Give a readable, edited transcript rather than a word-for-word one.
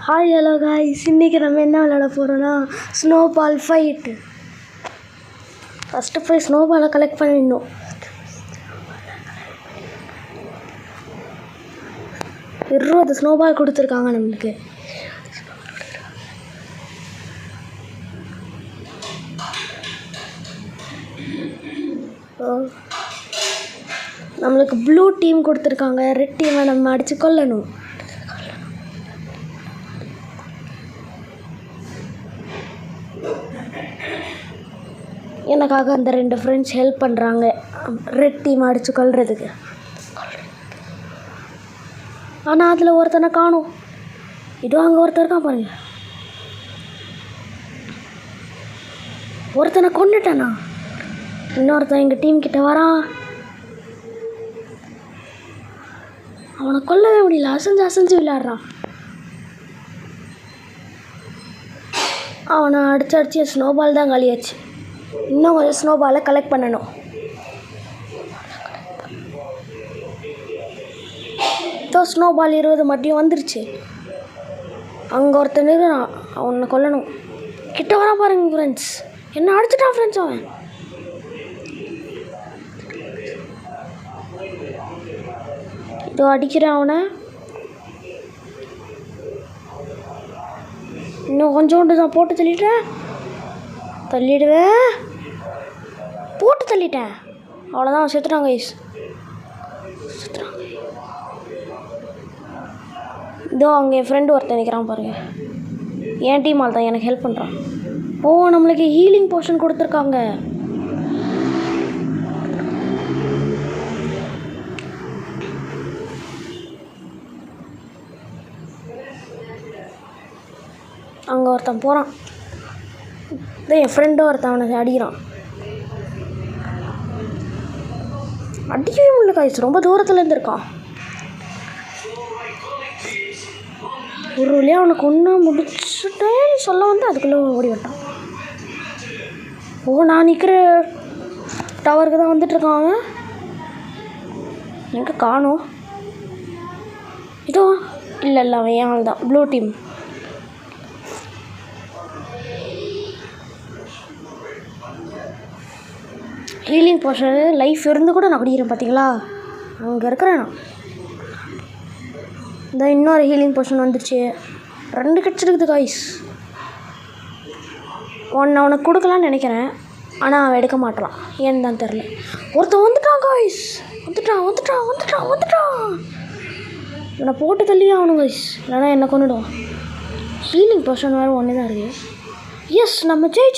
Hi hello guys, இன்றைக்கி நம்ம என்ன விளையாட போகிறோன்னா ஸ்னோபால் ஃபைட்டு. ஃபஸ்ட்டு போய் ஸ்னோபாலை கலெக்ட் பண்ணிடணும். இருபது ஸ்னோபால் கொடுத்துருக்காங்க நம்மளுக்கு. நம்மளுக்கு ப்ளூ டீம் கொடுத்துருக்காங்க. ரெட் டீமை நம்ம அடித்து கொல்லணும். எனக்காக அந்த 2 ஃப்ரெண்ட்ஸ் ஹெல்ப் பண்ணுறாங்க ரெட் டீம் அடித்து கொல்றதுக்கு. ஆனால் அதில் ஒருத்தனை காணும். இதோ அங்கே ஒருத்தர் இருக்கான் பாருங்க. ஒருத்தனை கொண்டுட்டானா. இன்னொருத்தன் எங்கள் டீம் கிட்ட வரான். அவனை கொல்லவே முடியல. அசைஞ்சு விளையாடுறான். அவனை அடிச்சு ஸ்னோபால் தான் காலியாச்சு. இன்னும் கொஞ்சம் ஸ்னோபாலை கலெக்ட் பண்ணணும். இதோ ஸ்னோபால் 20 மட்டியும் வந்துருச்சு. அங்கே ஒருத்தன் இருக்கிறான். அவனை கொல்லணும். கிட்ட வரா பாருங்க ஃப்ரெண்ட்ஸ். என்ன அடிச்சுட்டான் ஃப்ரெண்ட்ஸ். அவன் இதோ அடிக்கிறேன் அவனை. இன்னும் கொஞ்சோண்டு தான் போட்டு தள்ளிடுவேன். போட்டு தள்ளிட்டேன். அவ்வளோதான், செத்துட்டாங்க கைஸ். இதோ அங்கே என் ஃப்ரெண்டு ஒருத்தன் நிற்கிறான் பாருங்க. என் டீம் ஆள் தான் எனக்கு ஹெல்ப் பண்ணுறான். ஓ, நம்மளுக்கு ஹீலிங் போர்ஷன் கொடுத்துருக்காங்க. அங்கே ஒருத்தன் போகிறான். இதோ என் ஃப்ரெண்டும் ஒருத்தன் அவனை அடிக்கிறான். அடிக்கவே முடியல காய்ச்சி. ரொம்ப தூரத்தில் இருந்திருக்கான். ஒரு வழியாக அவனுக்கு ஒன்றா முடிச்சுட்டே சொல்ல வந்து அதுக்குள்ளே ஓடி விட்டான். ஓ, நான் நிற்கிற டவருக்கு தான் வந்துட்டுருக்கான் அவன். எங்கே காணும். இதோ இல்லை அவன் ஏன் ஆள் தான். Blue team. Healing portion life இருந்து கூட நான் குடிக்கிறேன் பார்த்தீங்களா. அங்கே இருக்கிறேன் நான். இந்த இன்னொரு ஹீலிங் போர்ஷன் வந்துடுச்சு. 2 கிடச்சிருக்குது காய்ஸ். ஒன்று அவனுக்கு கொடுக்கலான்னு நினைக்கிறேன். ஆனால் அவன் எடுக்க மாட்டான். ஏன்னு தான் தெரில. ஒருத்தன் வந்துட்டான் காய்ஸ். வந்துட்டான். என்னை போட்டு தள்ளி ஆகணும் காய்ஸ், இல்லைனா என்னை கொண்டுடுவான். ஹீலிங் போர்ஷன் வேறு ஒன்று தான் இருக்குது. எஸ், நம்ம ஜெயிச்சு